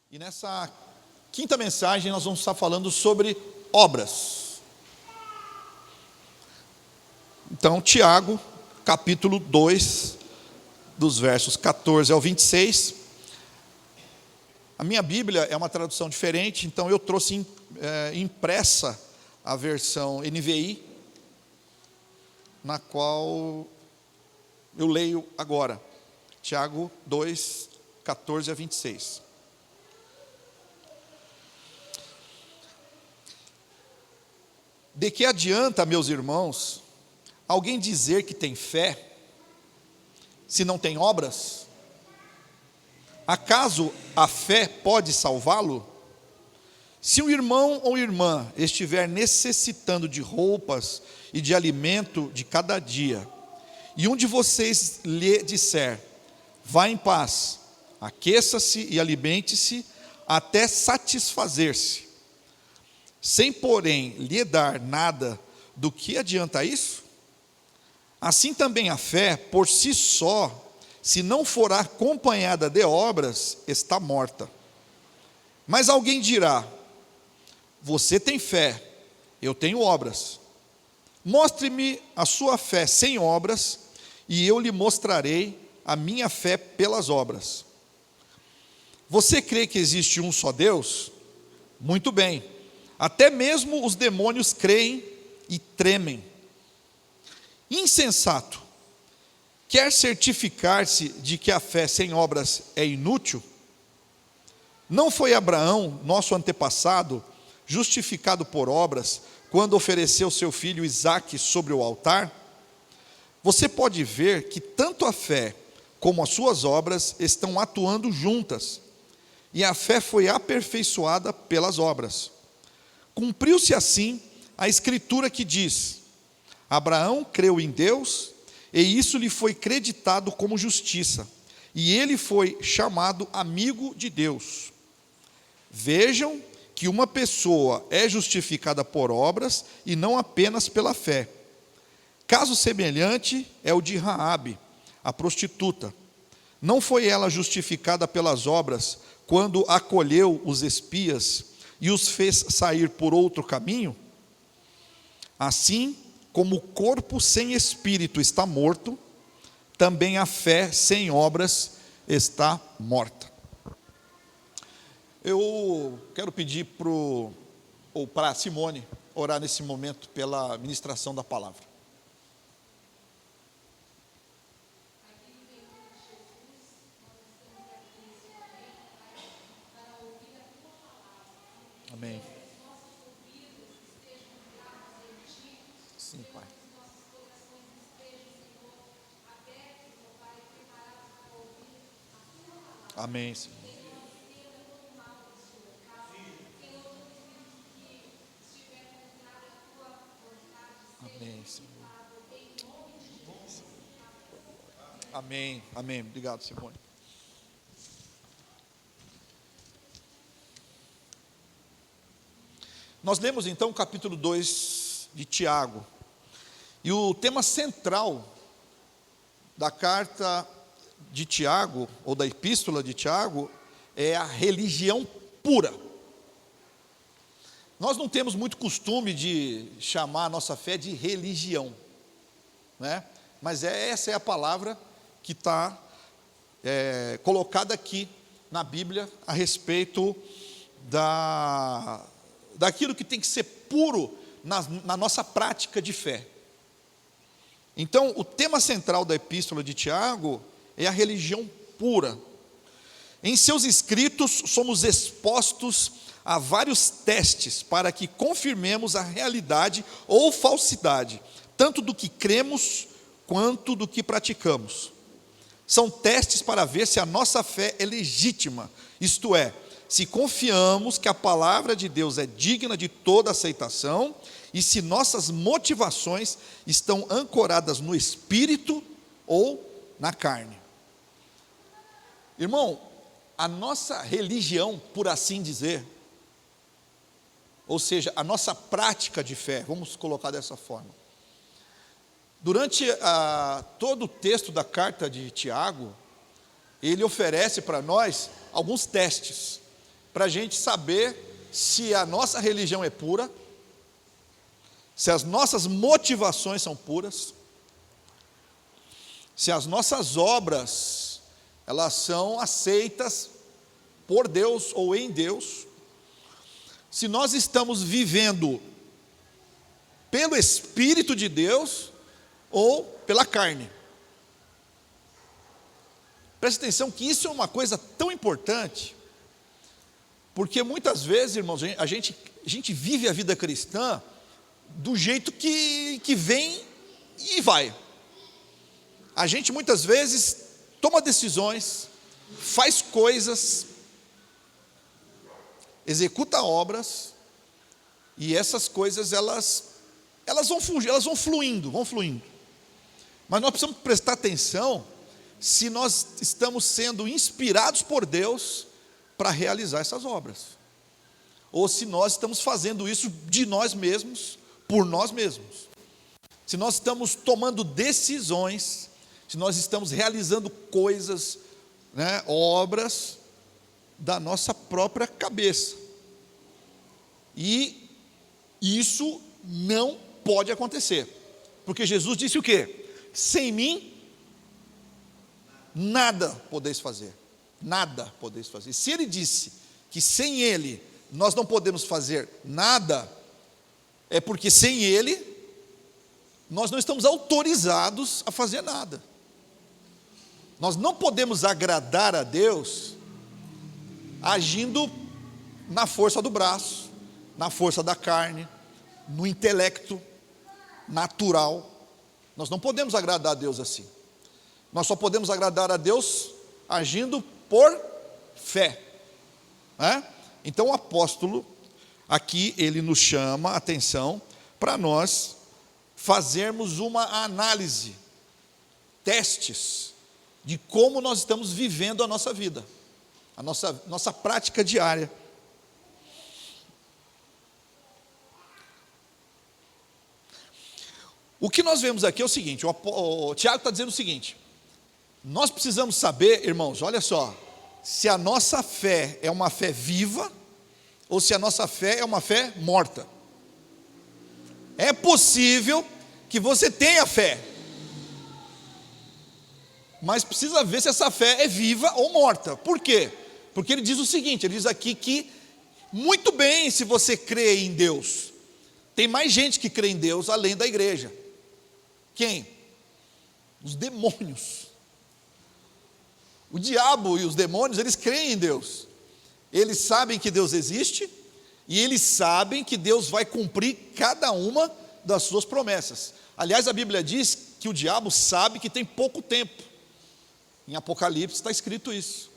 E nessa quinta mensagem nós vamos estar falando sobre obras. Então, Tiago, capítulo 2, dos versos 14 ao 26. A minha Bíblia é uma tradução diferente, então eu trouxe impressa a versão NVI, na qual eu leio agora. Tiago 2, 14 a 26. De que adianta, meus irmãos, alguém dizer que tem fé, se não tem obras? Acaso a fé pode salvá-lo? Se um irmão ou irmã estiver necessitando de roupas e de alimento de cada dia, e um de vocês lhe disser, vá em paz, aqueça-se e alimente-se até satisfazer-se, sem porém lhe dar nada, do que adianta isso? Assim também a fé, por si só, se não for acompanhada de obras, está morta. Mas alguém dirá, você tem fé, eu tenho obras. Mostre-me a sua fé sem obras, e eu lhe mostrarei a minha fé pelas obras. Você crê que existe um só Deus? Muito bem. Até mesmo os demônios creem e tremem. Insensato, quer certificar-se de que a fé sem obras é inútil? Não foi Abraão, nosso antepassado, justificado por obras, quando ofereceu seu filho Isaque sobre o altar? Você pode ver que tanto a fé como as suas obras estão atuando juntas, e a fé foi aperfeiçoada pelas obras. Cumpriu-se assim a escritura que diz, Abraão creu em Deus, e isso lhe foi creditado como justiça, e ele foi chamado amigo de Deus. Vejam que uma pessoa é justificada por obras, e não apenas pela fé. Caso semelhante é o de Raabe, a prostituta. Não foi ela justificada pelas obras, quando acolheu os espias, e os fez sair por outro caminho? Assim como o corpo sem espírito está morto, também a fé sem obras está morta. Eu quero pedir para Simone orar nesse momento pela ministração da palavra. Amém. Sim, Pai. Amém, Senhor. Amém, Senhor. Amém, amém. Obrigado, Simone. Nós lemos então o capítulo 2 de Tiago, e o tema central da carta de Tiago, ou da epístola de Tiago, é a religião pura. Nós não temos muito costume de chamar a nossa fé de religião, né? Mas essa é a palavra que está colocada aqui na Bíblia a respeito daquilo que tem que ser puro na nossa prática de fé. Então, o tema central da epístola de Tiago é a religião pura. Em seus escritos, somos expostos a vários testes para que confirmemos a realidade ou falsidade, tanto do que cremos quanto do que praticamos. São testes para ver se a nossa fé é legítima, isto é, se confiamos que a palavra de Deus é digna de toda aceitação e se nossas motivações estão ancoradas no espírito ou na carne. Irmão, a nossa religião, por assim dizer, ou seja, a nossa prática de fé, vamos colocar dessa forma. Durante todo o texto da carta de Tiago, ele oferece para nós alguns testes. para a gente saber se a nossa religião é pura, se as nossas motivações são puras, se as nossas obras, elas são aceitas por Deus ou em Deus, se nós estamos vivendo pelo Espírito de Deus ou pela carne. Preste atenção que isso é uma coisa tão importante, porque muitas vezes, irmãos, a gente vive a vida cristã do jeito que vem e vai. A gente muitas vezes toma decisões, faz coisas, executa obras, e essas coisas elas vão fluindo. Mas nós precisamos prestar atenção se nós estamos sendo inspirados por Deus para realizar essas obras, ou se nós estamos fazendo isso de nós mesmos, por nós mesmos. Se nós estamos tomando decisões, se nós estamos realizando coisas, obras da nossa própria cabeça. E isso não pode acontecer, porque Jesus disse o quê? Sem mim nada podeis fazer, nada podeis fazer. Se ele disse que sem ele nós não podemos fazer nada, é porque sem ele nós não estamos autorizados a fazer nada. Nós não podemos agradar a Deus agindo na força do braço, na força da carne, no intelecto natural. Nós não podemos agradar a Deus assim. Nós só podemos agradar a Deus agindo por fé. Então o apóstolo aqui, ele nos chama a atenção para nós fazermos uma análise, testes de como nós estamos vivendo a nossa vida, a nossa prática diária. O que nós vemos aqui é o seguinte, o Tiago está dizendo o seguinte: nós precisamos saber, irmãos, olha só, se a nossa fé é uma fé viva, ou se a nossa fé é uma fé morta. É possível que você tenha fé, mas precisa ver se essa fé é viva ou morta. Por quê? Porque ele diz o seguinte, ele diz aqui que, muito bem, se você crê em Deus, tem mais gente que crê em Deus além da igreja. Quem? Os demônios. O diabo e os demônios, eles creem em Deus. Eles sabem que Deus existe, e eles sabem que Deus vai cumprir cada uma das suas promessas. Aliás, a Bíblia diz que o diabo sabe que tem pouco tempo. Em Apocalipse está escrito isso.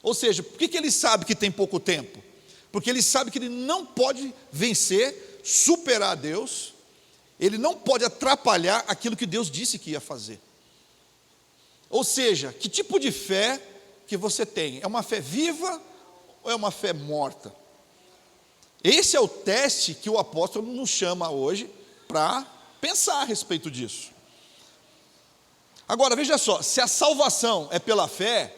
Ou seja, por que ele sabe que tem pouco tempo? Porque ele sabe que ele não pode vencer, superar Deus, ele não pode atrapalhar aquilo que Deus disse que ia fazer. Ou seja, que tipo de fé que você tem? É uma fé viva ou é uma fé morta? Esse é o teste que o apóstolo nos chama hoje para pensar a respeito disso. Agora, veja só, se a salvação é pela fé,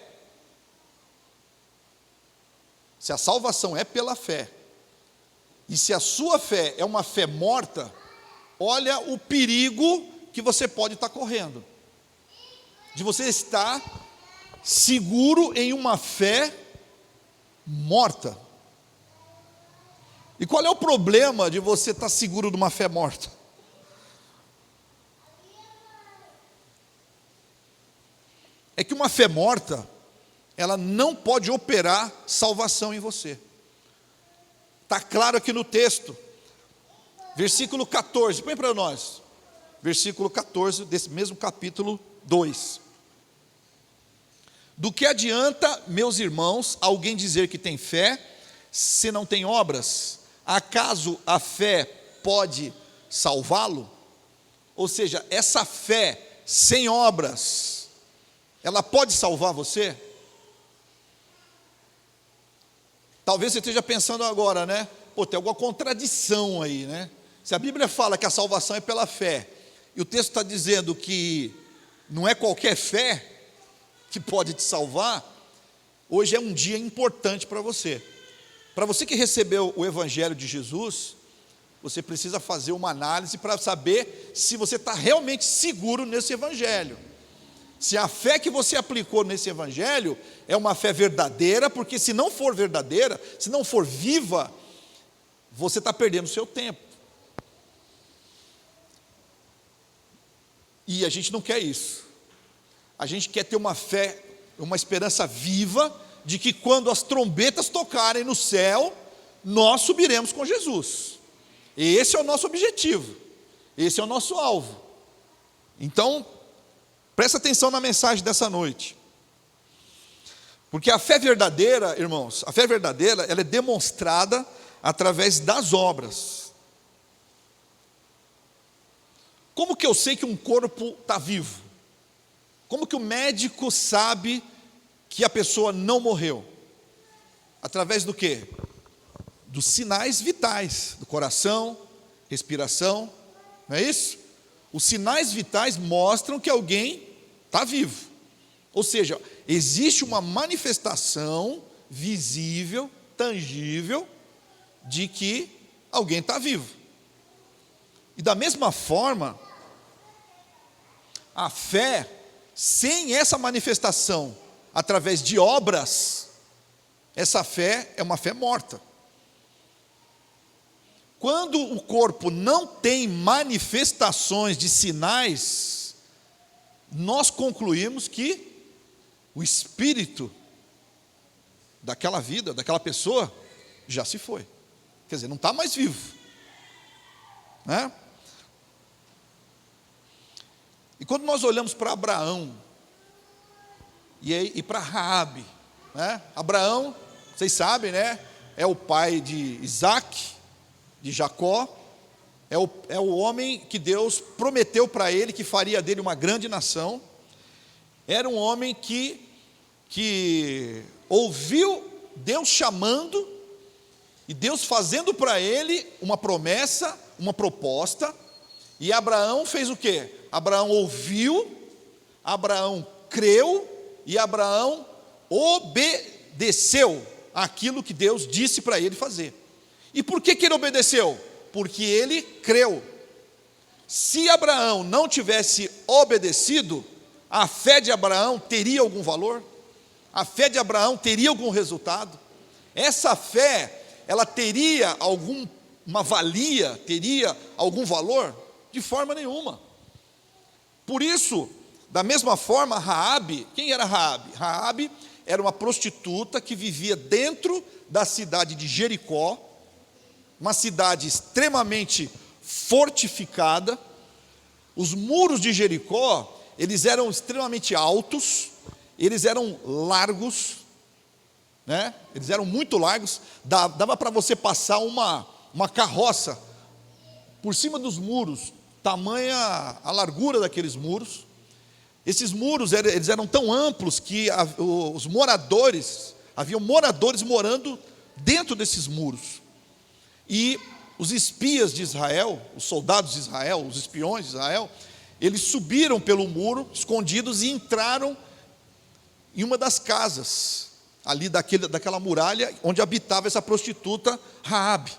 se a salvação é pela fé, e se a sua fé é uma fé morta, olha o perigo que você pode estar correndo, de você estar seguro em uma fé morta. E qual é o problema de você estar seguro de uma fé morta? É que uma fé morta, ela não pode operar salvação em você. Está claro aqui no texto, versículo 14, põe para nós, versículo 14 desse mesmo capítulo 2. Do que adianta, meus irmãos, alguém dizer que tem fé, se não tem obras? Acaso a fé pode salvá-lo? Ou seja, essa fé sem obras, ela pode salvar você? Talvez você esteja pensando agora, tem alguma contradição aí, Se a Bíblia fala que a salvação é pela fé, e o texto está dizendo que não é qualquer fé que pode te salvar, hoje é um dia importante para você. Para você que recebeu o Evangelho de Jesus, você precisa fazer uma análise para saber se você está realmente seguro nesse Evangelho. Se a fé que você aplicou nesse Evangelho é uma fé verdadeira, porque se não for verdadeira, se não for viva, você está perdendo o seu tempo. E a gente não quer isso. A gente quer ter uma fé, uma esperança viva, de que quando as trombetas tocarem no céu, nós subiremos com Jesus. E esse é o nosso objetivo, esse é o nosso alvo. Então, presta atenção na mensagem dessa noite. Porque a fé verdadeira, irmãos, a fé verdadeira, ela é demonstrada através das obras. Como que eu sei que um corpo está vivo? Como que o médico sabe que a pessoa não morreu? Através do quê? Dos sinais vitais, do coração, respiração, não é isso? Os sinais vitais mostram que alguém está vivo. Ou seja, existe uma manifestação visível, tangível, de que alguém está vivo. E da mesma forma, a fé, sem essa manifestação, através de obras, essa fé é uma fé morta. Quando o corpo não tem manifestações de sinais, nós concluímos que o espírito daquela vida, daquela pessoa, já se foi. Quer dizer, não está mais vivo, né? E quando nós olhamos para Abraão e para Raabe, né? Abraão, vocês sabem, né? É o pai de Isaac, de Jacó, é o homem que Deus prometeu para ele que faria dele uma grande nação. Era um homem que ouviu Deus chamando, e Deus fazendo para ele uma promessa, uma proposta, e Abraão fez o quê? Abraão ouviu, Abraão creu, e Abraão obedeceu aquilo que Deus disse para ele fazer. E por que ele obedeceu? Porque ele creu. Se Abraão não tivesse obedecido, a fé de Abraão teria algum valor? A fé de Abraão teria algum resultado? Essa fé, ela teria alguma valia, teria algum valor? De forma nenhuma. Por isso, da mesma forma, Raabe, quem era Raabe? Raabe era uma prostituta que vivia dentro da cidade de Jericó, uma cidade extremamente fortificada. Os muros de Jericó, eles eram extremamente altos, eles eram largos, né? Eles eram muito largos, dava para você passar uma carroça por cima dos muros, tamanha a largura daqueles muros. Esses muros, eles eram tão amplos que os moradores, haviam moradores morando dentro desses muros. E os espias de Israel, os soldados de Israel, os espiões de Israel, eles subiram pelo muro, escondidos, e entraram em uma das casas, ali daquela muralha, onde habitava essa prostituta Raabe.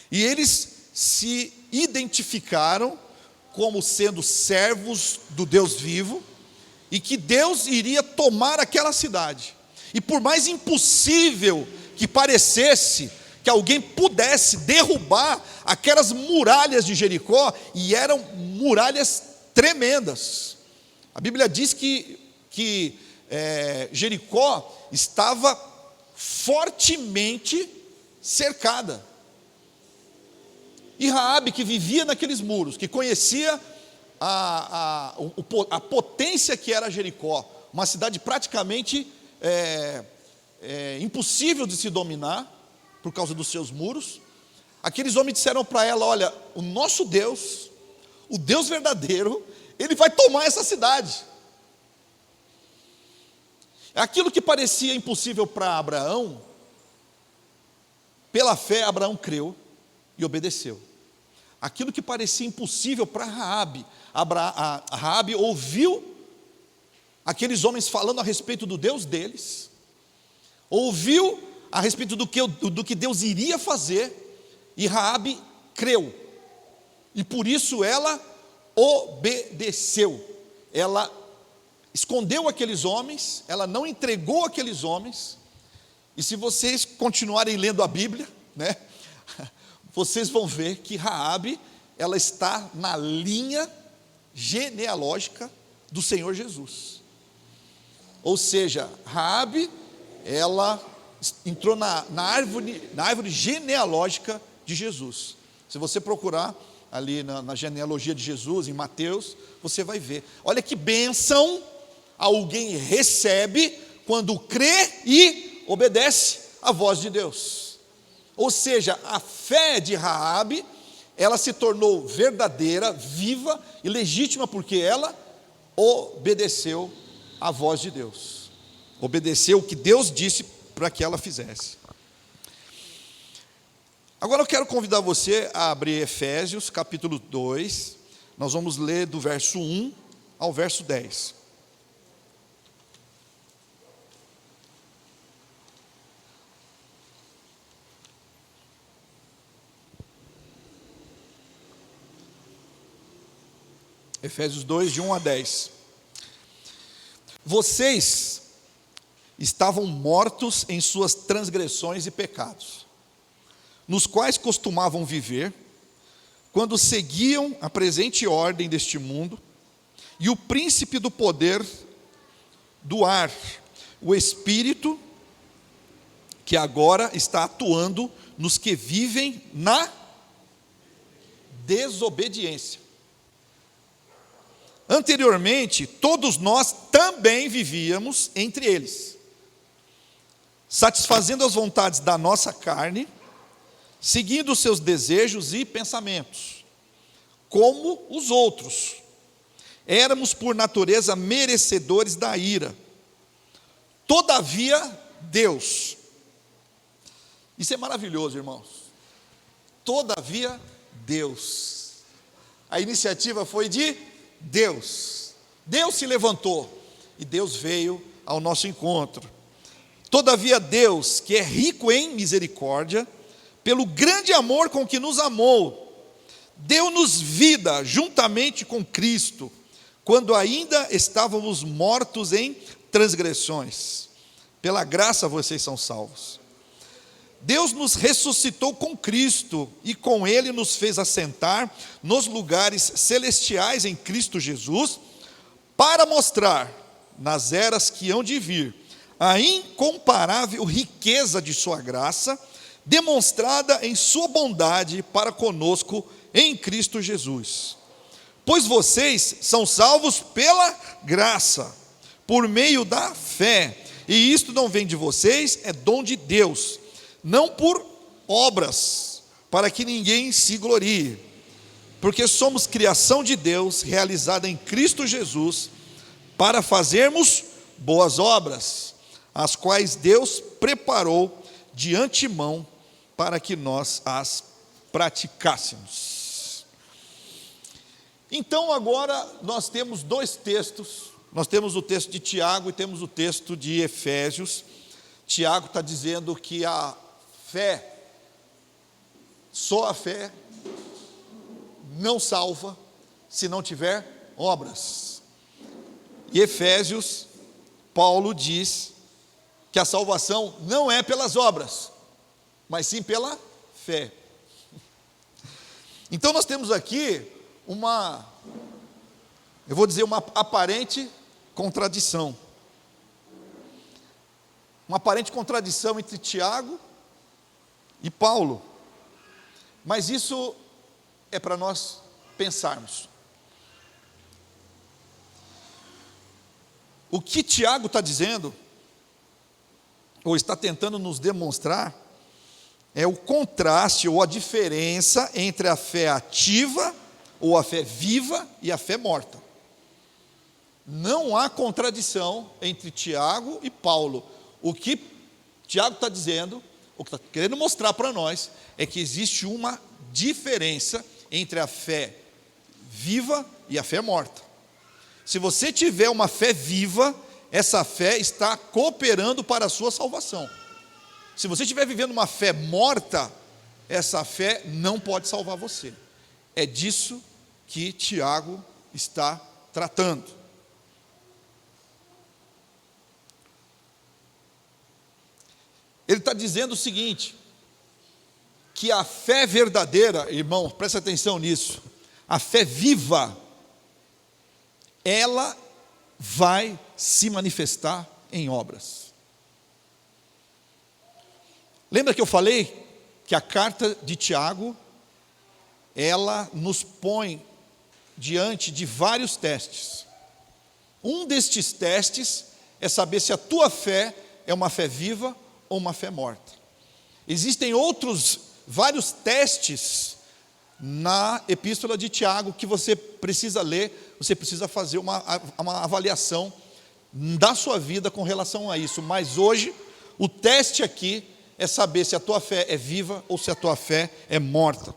E eles se identificaram como sendo servos do Deus vivo, e que Deus iria tomar aquela cidade. E por mais impossível que parecesse, que alguém pudesse derrubar aquelas muralhas de Jericó, e eram muralhas tremendas. A Bíblia diz que Jericó estava fortemente cercada. E Raabe, que vivia naqueles muros, que conhecia a potência que era Jericó, uma cidade praticamente impossível de se dominar, por causa dos seus muros, aqueles homens disseram para ela: olha, o nosso Deus, o Deus verdadeiro, Ele vai tomar essa cidade. Aquilo que parecia impossível para Abraão, pela fé Abraão creu e obedeceu. Aquilo que parecia impossível para Raabe, Raabe ouviu aqueles homens falando a respeito do Deus deles, ouviu a respeito do que Deus iria fazer, e Raabe creu, e por isso ela obedeceu. Ela escondeu aqueles homens, ela não entregou aqueles homens. E se vocês continuarem lendo a Bíblia, né, vocês vão ver que Raabe, ela está na linha genealógica do Senhor Jesus. Ou seja, Raabe, ela entrou na árvore genealógica de Jesus. Se você procurar ali na genealogia de Jesus, em Mateus, você vai ver. Olha que bênção alguém recebe quando crê e obedece à voz de Deus. Ou seja, a fé de Raabe, ela se tornou verdadeira, viva e legítima, porque ela obedeceu à voz de Deus. Obedeceu o que Deus disse para que ela fizesse. Agora eu quero convidar você a abrir Efésios capítulo 2, nós vamos ler do verso 1 ao verso 10. Efésios 2, de 1 a 10. Vocês estavam mortos em suas transgressões e pecados, nos quais costumavam viver, quando seguiam a presente ordem deste mundo, e o príncipe do poder do ar, o Espírito, que agora está atuando nos que vivem na desobediência. Anteriormente, todos nós também vivíamos entre eles, satisfazendo as vontades da nossa carne, seguindo os seus desejos e pensamentos, como os outros. Éramos por natureza merecedores da ira. Todavia, Deus. Isso é maravilhoso, irmãos. Todavia, Deus. A iniciativa foi de Deus. Deus se levantou e Deus veio ao nosso encontro. Todavia, Deus, que é rico em misericórdia, pelo grande amor com que nos amou, deu-nos vida juntamente com Cristo, quando ainda estávamos mortos em transgressões. Pela graça vocês são salvos. Deus nos ressuscitou com Cristo e com Ele nos fez assentar nos lugares celestiais em Cristo Jesus, para mostrar, nas eras que hão de vir, a incomparável riqueza de sua graça, demonstrada em sua bondade para conosco em Cristo Jesus. Pois vocês são salvos pela graça, por meio da fé, e isto não vem de vocês, é dom de Deus, não por obras, para que ninguém se glorie, porque somos criação de Deus, realizada em Cristo Jesus, para fazermos boas obras, as quais Deus preparou de antemão para que nós as praticássemos. Então agora nós temos dois textos, nós temos o texto de Tiago e temos o texto de Efésios. Tiago está dizendo que a fé, só a fé, não salva se não tiver obras. E Efésios, Paulo diz que a salvação não é pelas obras, mas sim pela fé. Então nós temos aqui uma aparente contradição. Uma aparente contradição entre Tiago e Paulo. Mas isso é para nós pensarmos. O que Tiago está dizendo, ou está tentando nos demonstrar, é o contraste ou a diferença entre a fé ativa, ou a fé viva, e a fé morta. Não há contradição entre Tiago e Paulo. O que Tiago está dizendo, o que está querendo mostrar para nós, é que existe uma diferença entre a fé viva e a fé morta. Se você tiver uma fé viva, essa fé está cooperando para a sua salvação. Se você estiver vivendo uma fé morta, essa fé não pode salvar você. É disso que Tiago está tratando. Ele está dizendo o seguinte, que a fé verdadeira, irmão, presta atenção nisso, a fé viva, ela vai se manifestar em obras. Lembra que eu falei que a carta de Tiago, ela nos põe diante de vários testes. Um destes testes é saber se a tua fé é uma fé viva ou uma fé morta. Existem outros vários testes na epístola de Tiago que você precisa ler, você precisa fazer uma avaliação da sua vida com relação a isso. Mas hoje, o teste aqui é saber se a tua fé é viva ou se a tua fé é morta.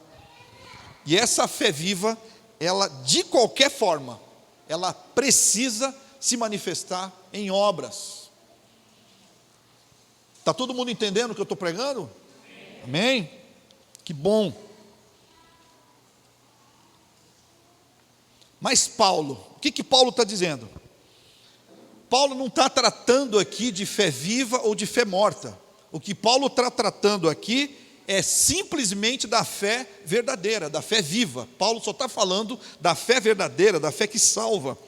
E essa fé viva, ela de qualquer forma, ela precisa se manifestar em obras. Está todo mundo entendendo o que eu estou pregando? Amém? Que bom. Mas Paulo, o que Paulo está dizendo? Paulo não está tratando aqui de fé viva ou de fé morta. O que Paulo está tratando aqui é simplesmente da fé verdadeira, da fé viva. Paulo só está falando da fé verdadeira, da fé que salva.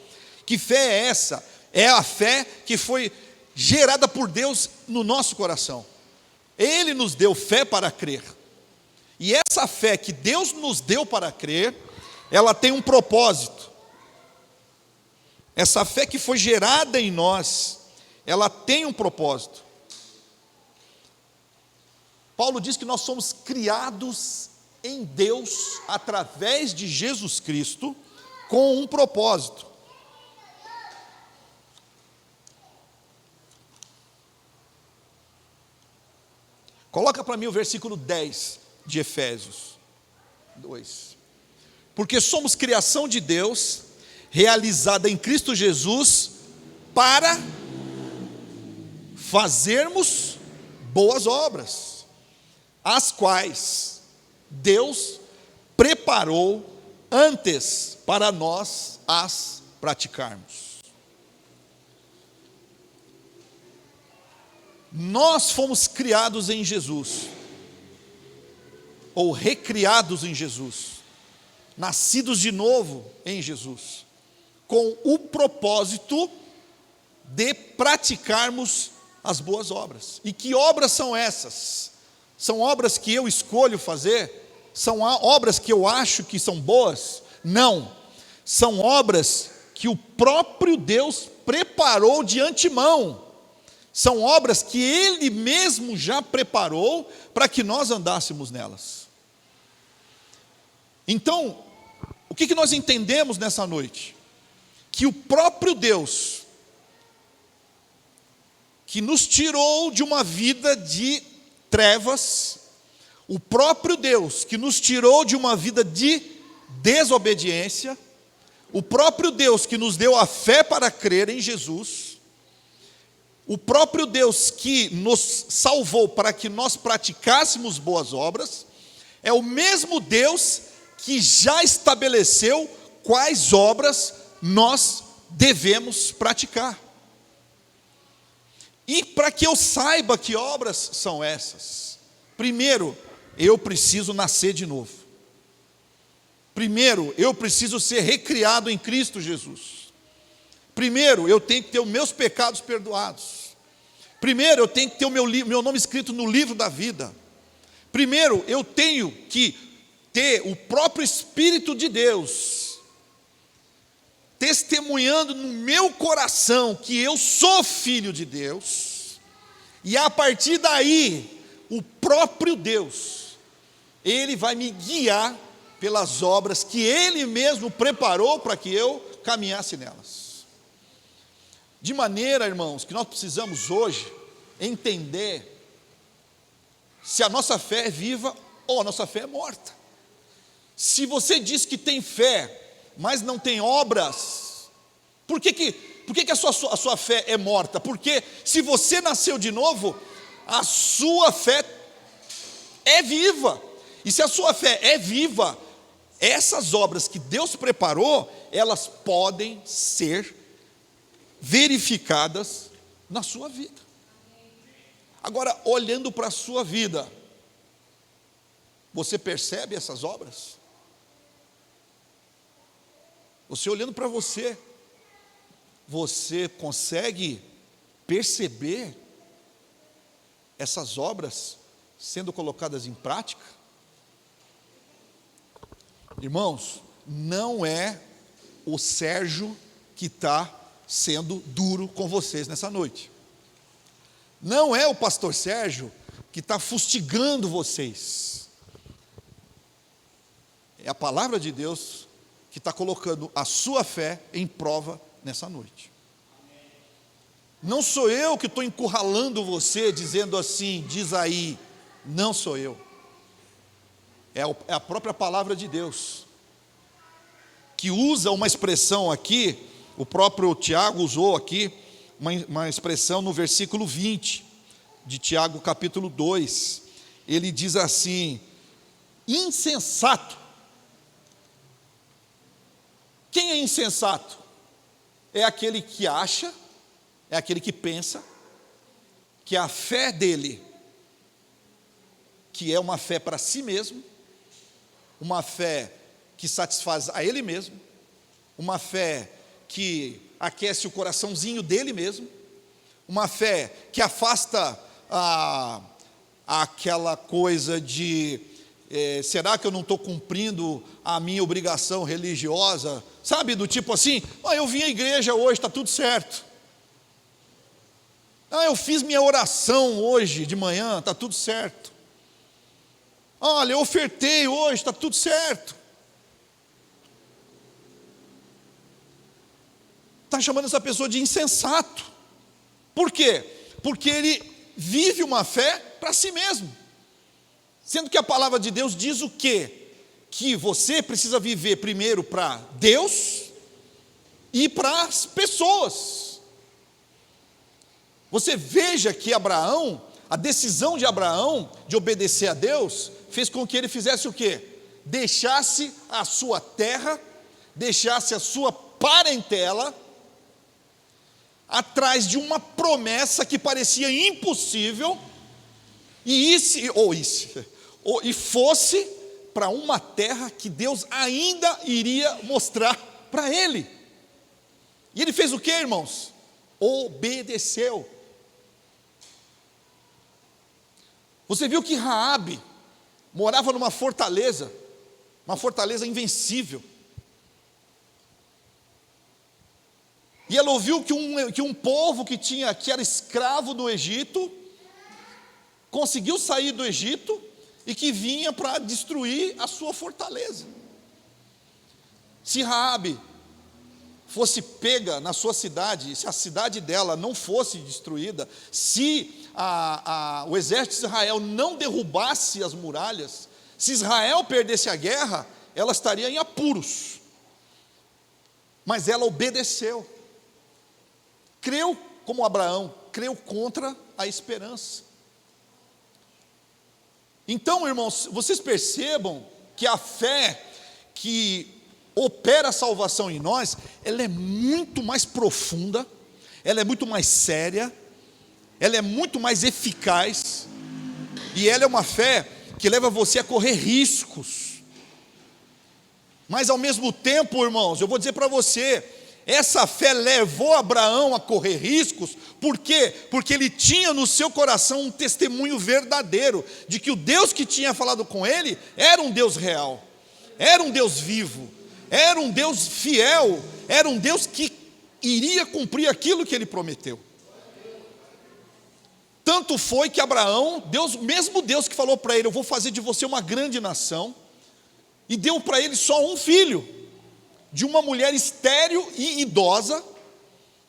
Que fé é essa? É a fé que foi gerada por Deus no nosso coração. Ele nos deu fé para crer. E essa fé que Deus nos deu para crer, ela tem um propósito. Essa fé que foi gerada em nós, ela tem um propósito. Paulo diz que nós somos criados em Deus, através de Jesus Cristo, com um propósito. Coloca para mim o versículo 10 de Efésios 2. Porque somos criação de Deus, realizada em Cristo Jesus, para fazermos boas obras, as quais Deus preparou antes para nós as praticarmos. Nós fomos criados em Jesus, ou recriados em Jesus, nascidos de novo em Jesus, com o propósito de praticarmos as boas obras. E que obras são essas? São obras que eu escolho fazer? São obras que eu acho que são boas? Não, são obras que o próprio Deus preparou de antemão. São obras que Ele mesmo já preparou para que nós andássemos nelas. Então, o que nós entendemos nessa noite? Que o próprio Deus, que nos tirou de uma vida de trevas, o próprio Deus que nos tirou de uma vida de desobediência, o próprio Deus que nos deu a fé para crer em Jesus, o próprio Deus que nos salvou para que nós praticássemos boas obras, é o mesmo Deus que já estabeleceu quais obras nós devemos praticar. E para que eu saiba que obras são essas, primeiro, eu preciso nascer de novo. Primeiro, eu preciso ser recriado em Cristo Jesus. Primeiro, eu tenho que ter os meus pecados perdoados. Primeiro, eu tenho que ter o meu nome escrito no livro da vida. Primeiro, eu tenho que ter o próprio Espírito de Deus testemunhando no meu coração que eu sou filho de Deus. E a partir daí, o próprio Deus, Ele vai me guiar pelas obras que Ele mesmo preparou para que eu caminhasse nelas. De maneira, irmãos, que nós precisamos hoje entender se a nossa fé é viva ou a nossa fé é morta. Se você diz que tem fé, mas não tem obras, por que a sua fé é morta? Porque se você nasceu de novo, a sua fé é viva. E se a sua fé é viva, essas obras que Deus preparou, elas podem ser verificadas na sua vida. Agora, olhando para a sua vida, você percebe essas obras? Você olhando para você, você consegue perceber essas obras sendo colocadas em prática? Irmãos, não é o Sérgio que está sendo duro com vocês nessa noite. Não é o pastor Sérgio que está fustigando vocês. É a palavra de Deus que está colocando a sua fé em prova nessa noite. Não sou eu que estou encurralando você, dizendo assim, diz aí. Não sou eu. É a própria palavra de Deus, que usa uma expressão aqui, o próprio Tiago usou aqui, uma expressão no versículo 20, de Tiago capítulo 2, ele diz assim, insensato. Quem é insensato? É aquele que acha, é aquele que pensa, que a fé dele, que é uma fé para si mesmo, uma fé que satisfaz a ele mesmo, uma fé que aquece o coraçãozinho dele mesmo, uma fé que afasta aquela coisa de será que eu não estou cumprindo a minha obrigação religiosa, sabe, do tipo assim, eu vim à igreja hoje, está tudo certo, eu fiz minha oração hoje de manhã, está tudo certo, olha, eu ofertei hoje, está tudo certo. Está chamando essa pessoa de insensato. Por quê? Porque ele vive uma fé para si mesmo. Sendo que a palavra de Deus diz o quê? Que você precisa viver primeiro para Deus e para as pessoas. Você veja que Abraão, a decisão de Abraão de obedecer a Deus, fez com que ele fizesse o quê? Deixasse a sua terra, deixasse a sua parentela, atrás de uma promessa que parecia impossível, e fosse para uma terra que Deus ainda iria mostrar para ele. E ele fez o quê, irmãos? Obedeceu. Você viu que Raabe morava numa fortaleza, uma fortaleza invencível. E ela ouviu que um povo que era escravo do Egito, conseguiu sair do Egito e que vinha para destruir a sua fortaleza. Se Raabe fosse pega na sua cidade, se a cidade dela não fosse destruída, se o exército de Israel não derrubasse as muralhas, se Israel perdesse a guerra, ela estaria em apuros. Mas ela obedeceu. Creu como Abraão, creu contra a esperança. Então, irmãos, vocês percebam que a fé que opera a salvação em nós, ela é muito mais profunda, ela é muito mais séria, ela é muito mais eficaz, e ela é uma fé que leva você a correr riscos. Mas ao mesmo tempo, irmãos, eu vou dizer para você, essa fé levou Abraão a correr riscos, por quê? Porque ele tinha no seu coração um testemunho verdadeiro, de que o Deus que tinha falado com ele, era um Deus real, era um Deus vivo, era um Deus fiel, era um Deus que iria cumprir aquilo que ele prometeu. Tanto foi que Abraão, mesmo Deus que falou para ele, eu vou fazer de você uma grande nação, e deu para ele só um filho, de uma mulher estéril e idosa.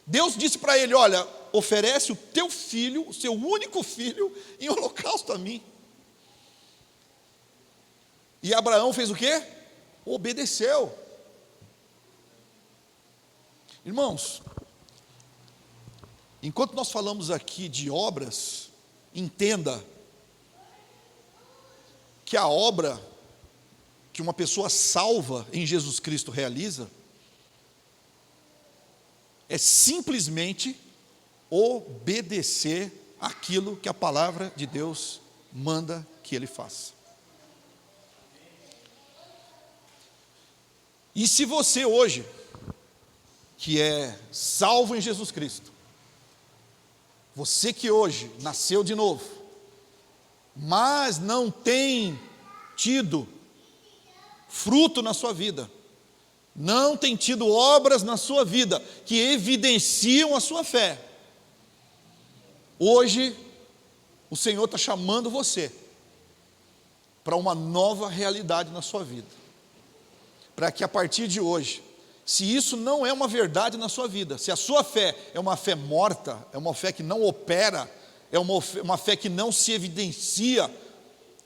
Deus disse para ele, olha, oferece o teu filho, o seu único filho, em holocausto a mim. E Abraão fez o quê? Obedeceu. Irmãos, enquanto nós falamos aqui de obras, entenda que a obra que uma pessoa salva em Jesus Cristo realiza é simplesmente obedecer aquilo que a palavra de Deus manda que ele faça. E se você hoje, que é salvo em Jesus Cristo, você que hoje nasceu de novo, mas não tem tido fruto na sua vida, não tem tido obras na sua vida que evidenciam a sua fé, hoje o Senhor está chamando você para uma nova realidade na sua vida, para que a partir de hoje, se isso não é uma verdade na sua vida, se a sua fé é uma fé morta, é uma fé que não opera, é uma fé que não se evidencia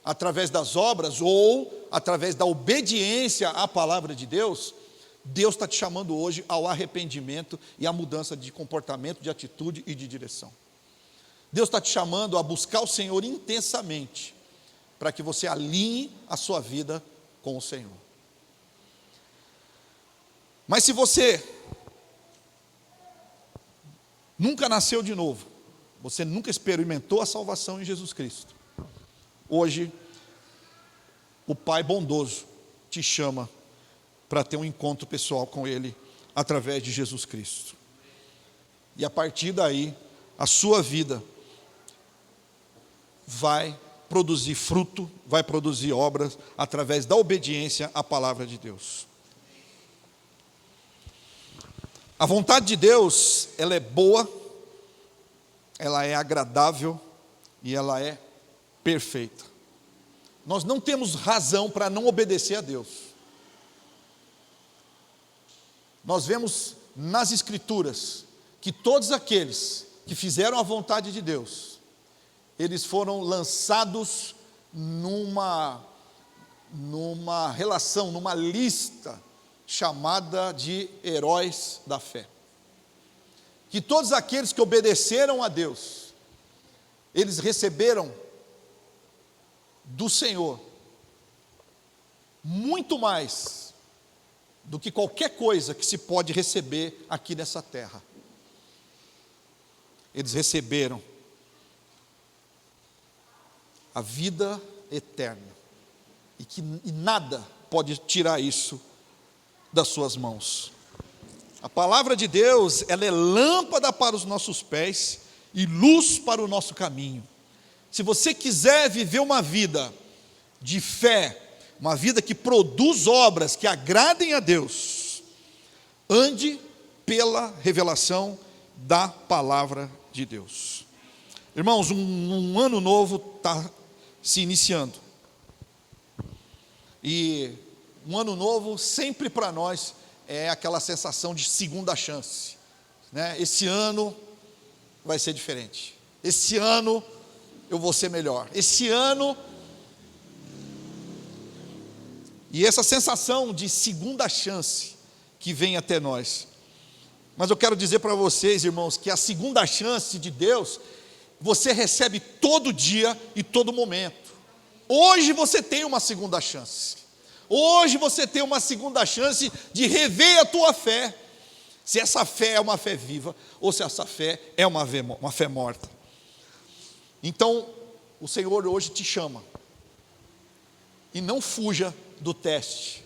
através das obras ou através da obediência à palavra de Deus, Deus está te chamando hoje ao arrependimento e à mudança de comportamento, de atitude e de direção. Deus está te chamando a buscar o Senhor intensamente, para que você alinhe a sua vida com o Senhor. Mas se você nunca nasceu de novo, você nunca experimentou a salvação em Jesus Cristo, hoje o Pai bondoso te chama para ter um encontro pessoal com Ele através de Jesus Cristo. E a partir daí, a sua vida vai produzir fruto, vai produzir obras através da obediência à palavra de Deus. A vontade de Deus, ela é boa, ela é agradável e ela é perfeita. Nós não temos razão para não obedecer a Deus. Nós vemos nas Escrituras que todos aqueles que fizeram a vontade de Deus, eles foram lançados numa relação, numa lista chamada de heróis da fé. Que todos aqueles que obedeceram a Deus, eles receberam do Senhor muito mais do que qualquer coisa que se pode receber aqui nessa terra. Eles receberam a vida eterna e nada pode tirar isso das suas mãos. A palavra de Deus, ela é lâmpada para os nossos pés e luz para o nosso caminho. Se você quiser viver uma vida de fé, uma vida que produz obras que agradem a Deus, ande pela revelação da palavra de Deus. Irmãos, um ano novo está se iniciando. E um ano novo sempre para nós é aquela sensação de segunda chance, né? Esse ano vai ser diferente. Esse ano eu vou ser melhor. Esse ano... E essa sensação de segunda chance que vem até nós. Mas eu quero dizer para vocês, irmãos, que a segunda chance de Deus, você recebe todo dia e todo momento. Hoje você tem uma segunda chance. Hoje você tem uma segunda chance de rever a tua fé. Se essa fé é uma fé viva, ou se essa fé é uma fé morta. Então, o Senhor hoje te chama. E não fuja do teste.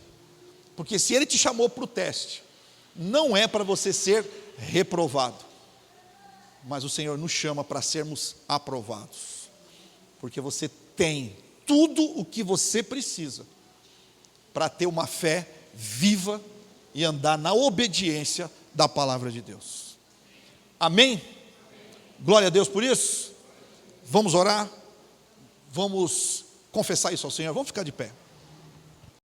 Porque se Ele te chamou para o teste, não é para você ser reprovado. Mas o Senhor nos chama para sermos aprovados. Porque você tem tudo o que você precisa para ter uma fé viva e andar na obediência da palavra de Deus. Amém? Glória a Deus por isso. Vamos orar. Vamos confessar isso ao Senhor. Vamos ficar de pé.